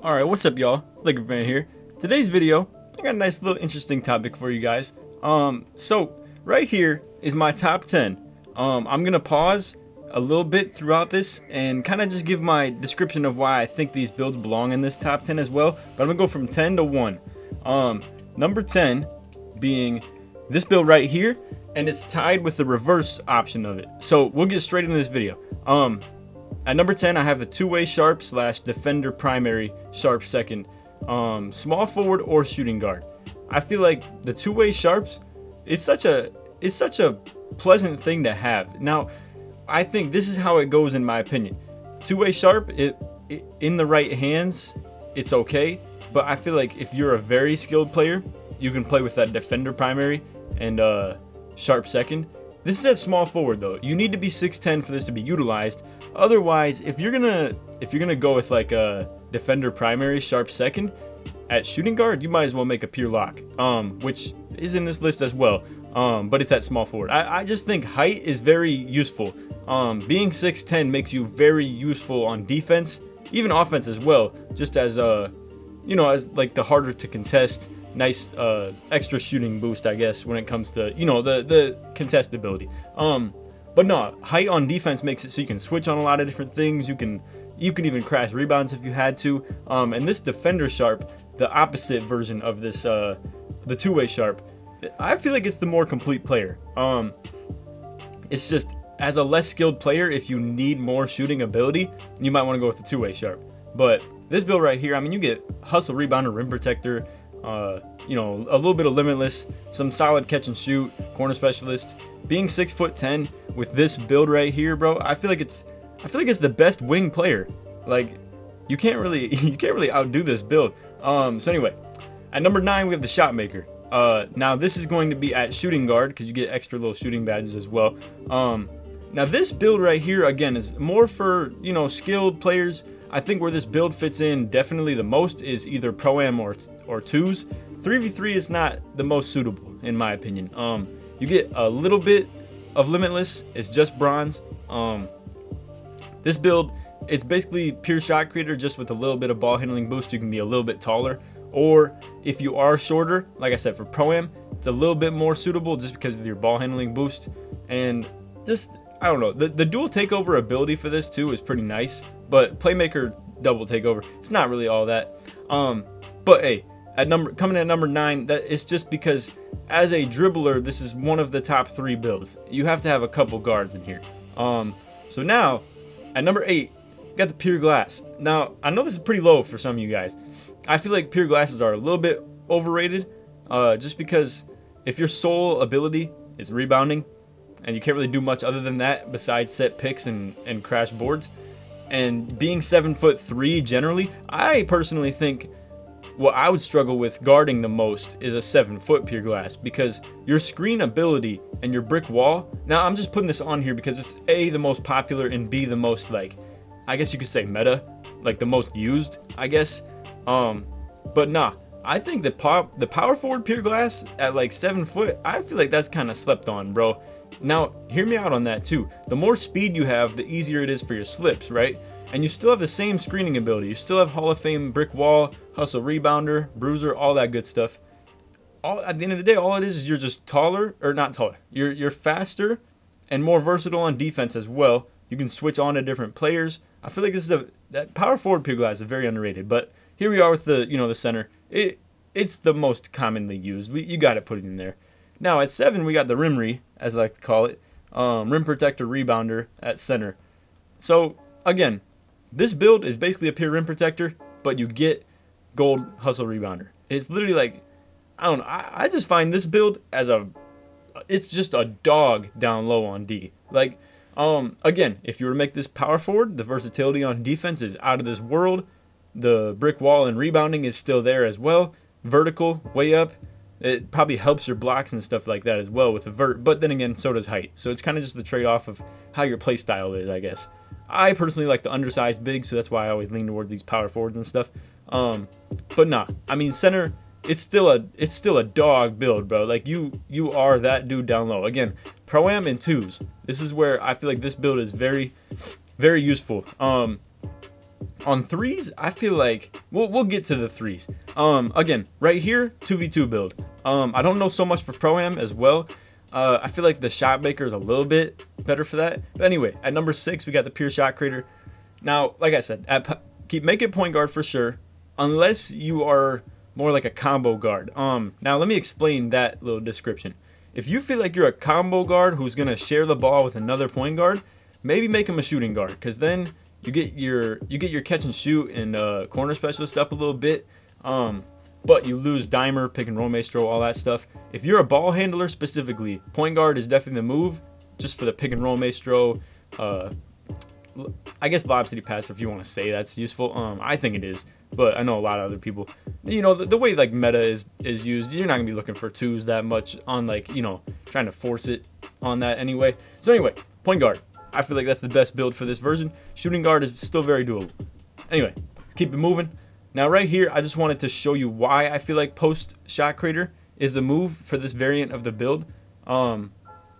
Alright, what's up y'all? It's LakerFan here. Today's video, I got a nice little interesting topic for you guys. So right here is my top 10. I'm gonna pause a little bit throughout this and kind of just give my description of why I think these builds belong in this top 10 as well. But I'm gonna go from 10 to 1. Number 10 being this build right here, and it's tied with the reverse option of it. So we'll get straight into this video. At number 10, I have the two-way sharp / defender primary sharp second, small forward or shooting guard. I feel like the two-way sharps is such a pleasant thing to have. Now, I think this is how it goes in my opinion. Two-way sharp, in the right hands, it's okay. But I feel like if you're a very skilled player, you can play with that defender primary and sharp second. This is at small forward though. You need to be 6'10" for this to be utilized. Otherwise, if you're gonna go with like a defender primary sharp second at shooting guard, you might as well make a pure lock, which is in this list as well. But it's at small forward. I just think height is very useful. Being 6'10" makes you very useful on defense, even offense as well. Just as you know, as like the harder to contest, nice extra shooting boost, I guess, when it comes to, you know, the contest ability. But no, height on defense makes it so you can switch on a lot of different things. You can even crash rebounds if you had to. And this defender sharp, the opposite version of this, the two-way sharp, I feel like it's the more complete player. It's just, as a less skilled player, if you need more shooting ability, you might want to go with the two-way sharp. But this build right here, I mean, you get hustle, rebounder, rim protector, you know, a little bit of limitless, some solid catch and shoot, corner specialist. Being 6'10" with this build right here, bro, I feel like it's the best wing player. Like, you can't really outdo this build. So anyway, at number 9 we have the shot maker. Now this is going to be at shooting guard because you get extra little shooting badges as well. Now this build right here, again, is more for, you know, skilled players. I think where this build fits in definitely the most is either Pro-Am or 2s. 3v3 is not the most suitable in my opinion. You get a little bit of limitless, it's just bronze. This build, it's basically pure shot creator just with a little bit of ball handling boost. You can be a little bit taller, or if you are shorter, like I said, for Pro-Am, it's a little bit more suitable just because of your ball handling boost. And just, I don't know, the dual takeover ability for this too is pretty nice, but playmaker double takeover, it's not really all that. But hey, coming at number 9, that it's just because as a dribbler, this is one of the top 3 builds. You have to have a couple guards in here. So now at number 8, you got the pure glass. Now I know this is pretty low for some of you guys. I feel like pure glasses are a little bit overrated, just because if your sole ability is rebounding and you can't really do much other than that besides set picks and crash boards, and being 7'3" generally, I personally think what I would struggle with guarding the most is a 7-foot pure glass, because your screen ability and your brick wall. Now I'm just putting this on here because it's A, the most popular, and B, the most, like, I guess you could say meta, like the most used, I guess. But nah, I think the power forward pure glass at like 7 foot, I feel like that's kind of slept on, bro. Now hear me out on that too. The more speed you have, the easier it is for your slips, right? And you still have the same screening ability. You still have Hall of Fame brick wall, hustle rebounder, bruiser, all that good stuff. At the end of the day, all it is you're just taller, or not taller. You're faster and more versatile on defense as well. You can switch on to different players. I feel like that power forward pure glass is very underrated. But here we are with the, you know, the center. It's the most commonly used. You got to put it in there. Now at 7 we got the rimry, as I like to call it, rim protector rebounder at center. So again, this build is basically a pure rim protector, but you get gold hustle rebounder. It's literally like, I don't know, I just find this build as it's just a dog down low on D. Like, again, if you were to make this power forward, the versatility on defense is out of this world. The brick wall and rebounding is still there as well. Vertical, way up. It probably helps your blocks and stuff like that as well with the vert, but then again, so does height. So it's kind of just the trade-off of how your play style is, I guess. I personally like the undersized big, so that's why I always lean towards these power forwards and stuff. But nah, I mean, center, it's still a dog build, bro. Like you are that dude down low. Again, Pro-Am and 2s. This is where I feel like this build is very, very useful. On threes, I feel like we'll get to the threes. Again, right here, 2v2 build. I don't know so much for Pro-Am as well. I feel like the shot maker is a little bit better for that. But anyway, at number 6, we got the pure shot creator. Now, like I said, make it point guard for sure, unless you are more like a combo guard. Now let me explain that little description. If you feel like you're a combo guard who's gonna share the ball with another point guard, maybe make him a shooting guard, because then you get your catch and shoot and corner specialist up a little bit. But you lose dimer, pick and roll maestro, all that stuff. If you're a ball handler specifically, point guard is definitely the move, just for the pick and roll maestro. I guess lob city pass, if you want to say that's useful. I think it is, but I know a lot of other people, you know, the way like meta is used, you're not gonna be looking for twos that much on, like, you know, trying to force it on that anyway. So anyway, point guard, I feel like that's the best build for this version. Shooting guard is still very doable. Anyway, let's keep it moving. Now right here, I just wanted to show you why I feel like post shot creator is the move for this variant of the build.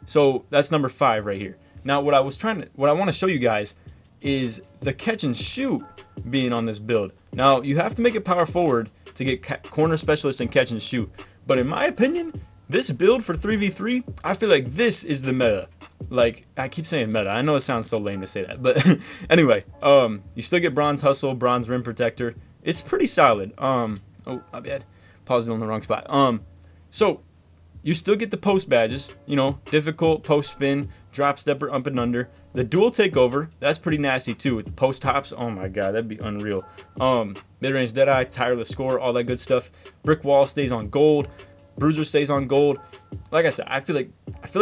So that's number 5 right here. Now what I want to show you guys is the catch and shoot being on this build. Now you have to make it power forward to get corner specialist and catch and shoot. But in my opinion, this build for 3v3, I feel like this is the meta. Like, I keep saying meta. I know it sounds so lame to say that, but anyway, you still get bronze hustle, bronze rim protector. It's pretty solid. Oh, my bad. Paused it on the wrong spot. So you still get the post badges, you know, difficult, post spin, drop stepper, up and under. The dual takeover, that's pretty nasty too, with the post hops. Oh my god, that'd be unreal. Mid-range deadeye, tireless score, all that good stuff. Brick wall stays on gold. Bruiser stays on gold. Like I said, I feel like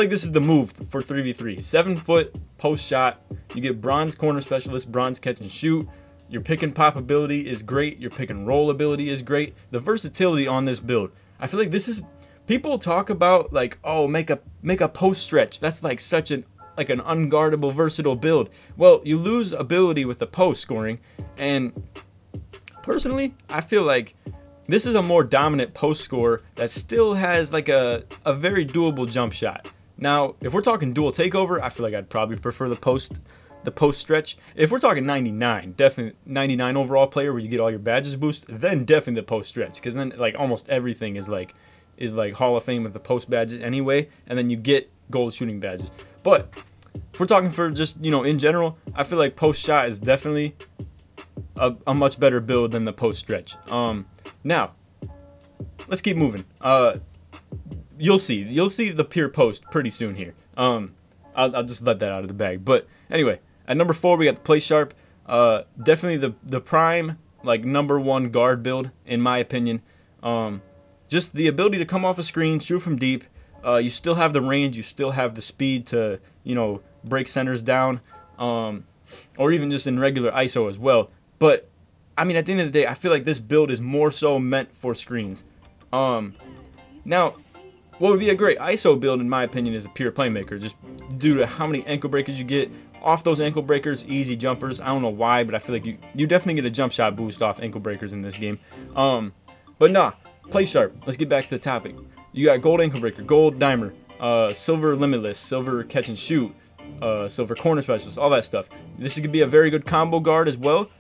this is the move for 3v3. 7-foot post shot. You get bronze corner specialist, bronze catch and shoot. Your pick and pop ability is great. Your pick and roll ability is great. The versatility on this build, I feel like this is, people talk about like, oh, make a post stretch. That's like such an unguardable, versatile build. Well, you lose ability with the post scoring, and personally, I feel like this is a more dominant post scorer that still has like a very doable jump shot. Now, if we're talking dual takeover, I feel like I'd probably prefer the post stretch. If we're talking 99, definitely 99 overall player where you get all your badges boost, then definitely the post stretch, because then like almost everything is like Hall of Fame with the post badges anyway, and then you get gold shooting badges. But if we're talking for just, you know, in general, I feel like post shot is definitely a much better build than the post stretch. Now let's keep moving. You'll see the pure post pretty soon here. I'll just let that out of the bag. But anyway, at number 4 we got the play sharp. Definitely the prime, like, number 1 guard build in my opinion. Just the ability to come off a screen, shoot from deep. You still have the range, you still have the speed to, you know, break centers down, or even just in regular ISO as well. But I mean, at the end of the day, I feel like this build is more so meant for screens. Now, what would be a great ISO build in my opinion is a pure playmaker, just due to how many ankle breakers you get. Off those ankle breakers, easy jumpers. I don't know why, but I feel like you definitely get a jump shot boost off ankle breakers in this game. But nah, play sharp. Let's get back to the topic. You got gold ankle breaker, gold dimer, silver limitless, silver catch and shoot, silver corner specialist, all that stuff. This could be a very good combo guard as well,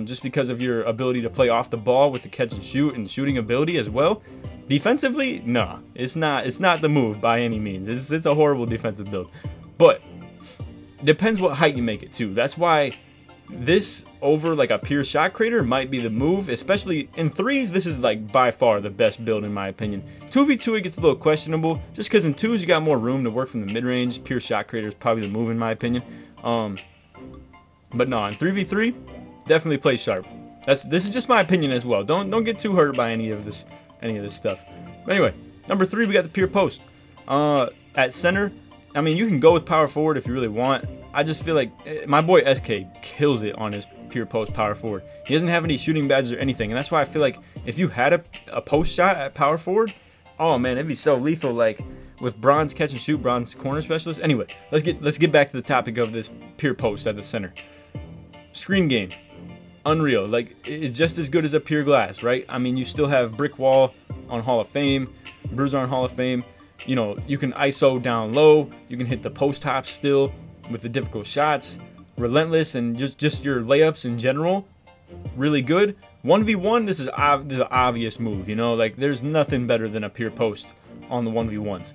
just because of your ability to play off the ball with the catch and shoot and shooting ability as well. Defensively, nah, it's not the move by any means. It's a horrible defensive build, but it depends what height you make it to. That's why this over like a pure shot creator might be the move, especially in threes. This is like by far the best build in my opinion. 2v2 it gets a little questionable, just because in twos you got more room to work from the mid-range. Pure shot creator is probably the move in my opinion. But no, in 3v3 definitely play sharp. This is just my opinion as well. Don't get too hurt by any of this stuff. But anyway, number 3 we got the pure post. At center, I mean, you can go with power forward if you really want. I just feel like my boy SK kills it on his pure post power forward. He doesn't have any shooting badges or anything, and that's why I feel like if you had a post shot at power forward, oh man, it'd be so lethal, like with bronze catch and shoot, bronze corner specialist. Anyway, let's get back to the topic of this pure post at the center. Screen game, unreal. Like, it's just as good as a pure glass, right? I mean, you still have brick wall on Hall of Fame, bruiser on Hall of Fame. You know, you can ISO down low, you can hit the post hops still with the difficult shots, relentless, and just your layups in general really good. 1v1, this is the obvious move, you know, like there's nothing better than a pure post on the 1v1s.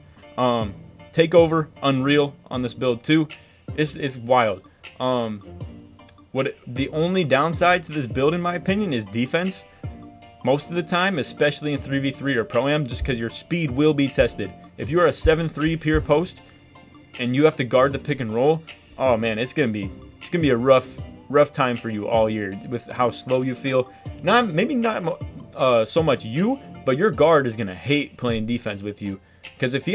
Takeover, unreal on this build too. It's wild. The only downside to this build, in my opinion, is defense. Most of the time, especially in 3v3 or Pro-Am, just because your speed will be tested. If you are a 7-3 pure post and you have to guard the pick and roll, oh man, it's gonna be a rough time for you all year with how slow you feel. Maybe not so much you, but your guard is gonna hate playing defense with you, because if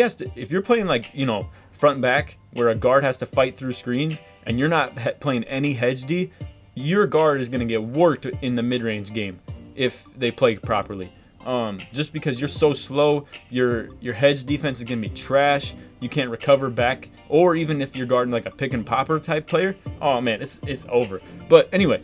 you're playing like, you know, front and back where a guard has to fight through screens and you're not playing any hedge D, your guard is gonna get worked in the mid-range game if they play properly. Just because you're so slow, your hedge defense is gonna be trash. You can't recover back, or even if you're guarding like a pick and popper type player, oh man, it's over. But anyway,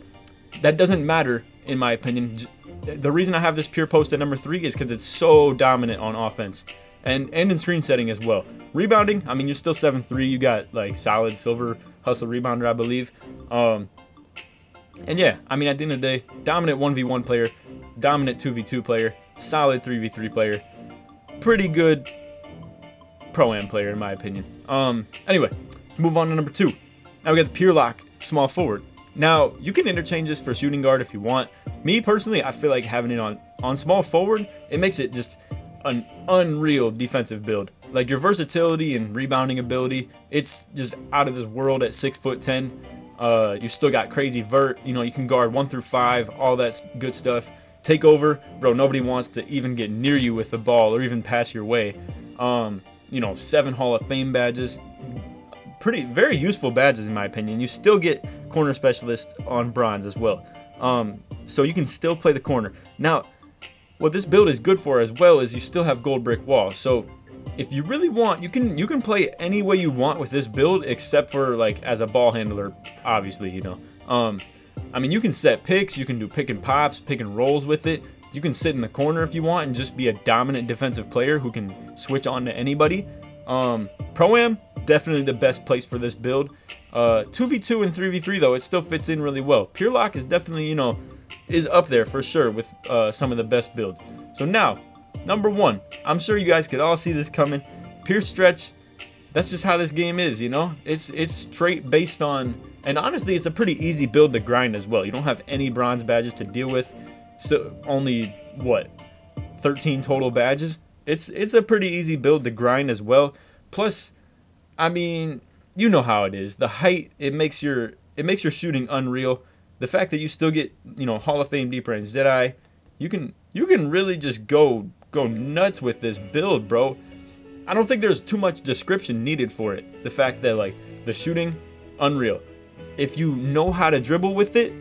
that doesn't matter in my opinion. The reason I have this pure post at number 3 is because it's so dominant on offense and in screen setting as well. Rebounding, I mean, you're still 7-3. You got like solid silver hustle rebounder, I believe. And yeah, I mean, at the end of the day, dominant 1v1 player, dominant 2v2 player, solid 3v3 player, pretty good Pro-Am player in my opinion. Anyway, let's move on to number 2. Now we got the pure lock small forward. Now you can interchange this for shooting guard if you want. Me personally, I feel like having it on small forward, it makes it just an unreal defensive build. Like your versatility and rebounding ability, it's just out of this world at 6'10". You still got crazy vert, you know, you can guard 1 through 5, all that good stuff. Takeover, bro, nobody wants to even get near you with the ball or even pass your way. You know, 7 Hall of Fame badges, very useful badges in my opinion. You still get corner specialist on bronze as well, so you can still play the corner. Now what this build is good for as well is you still have gold brick wall, so if you really want, you can play any way you want with this build, except for like as a ball handler, obviously, you know. I mean, you can set picks, you can do pick and pops, pick and rolls with it. You can sit in the corner if you want and just be a dominant defensive player who can switch on to anybody. Pro-Am, definitely the best place for this build. 2v2 and 3v3 though, it still fits in really well. Pure lock is definitely, you know, is up there for sure with some of the best builds. So now, number 1, I'm sure you guys could all see this coming. Pure stretch, that's just how this game is, you know. It's straight based on, and honestly, it's a pretty easy build to grind as well. You don't have any bronze badges to deal with, so only what, 13 total badges. It's a pretty easy build to grind as well. Plus, I mean, you know how it is. The height, it makes your shooting unreal. The fact that you still get, you know, Hall of Fame deep range Jedi, you can really just go nuts with this build, bro. I don't think there's too much description needed for it. The fact that like the shooting, unreal. If you know how to dribble with it,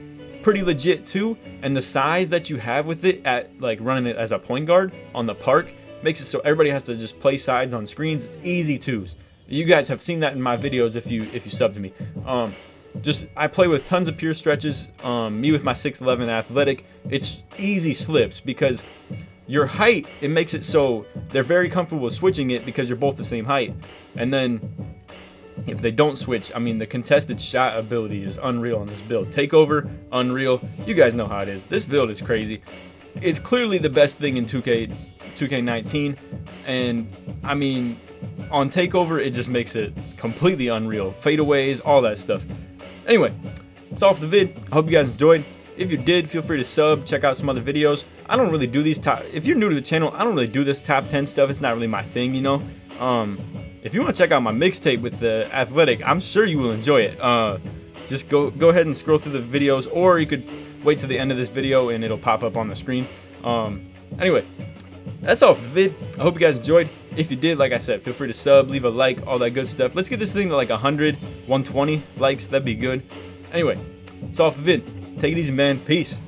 pretty legit too. And the size that you have with it at like running it as a point guard on the park makes it so everybody has to just play sides on screens. It's easy twos. You guys have seen that in my videos if you sub to me. I play with tons of pure stretches. Me with my 6'11" athletic, it's easy slips because your height, it makes it so they're very comfortable with switching it because you're both the same height. And then if they don't switch, I mean, the contested shot ability is unreal on this build. Takeover, unreal. You guys know how it is. This build is crazy. It's clearly the best thing in 2K19, and I mean, on Takeover, it just makes it completely unreal. Fadeaways, all that stuff. Anyway, that's all for the vid. I hope you guys enjoyed. If you did, feel free to sub, check out some other videos. I don't really do these if you're new to the channel, I don't really do this top 10 stuff. It's not really my thing, you know. If you want to check out my mixtape with the athletic, I'm sure you will enjoy it. Just go ahead and scroll through the videos, or you could wait to the end of this video and it'll pop up on the screen. Anyway, that's all for the vid. I hope you guys enjoyed. If you did, like I said, feel free to sub, leave a like, all that good stuff. Let's get this thing to like 100, 120 likes. That'd be good. Anyway, that's all for the vid. Take it easy, man. Peace.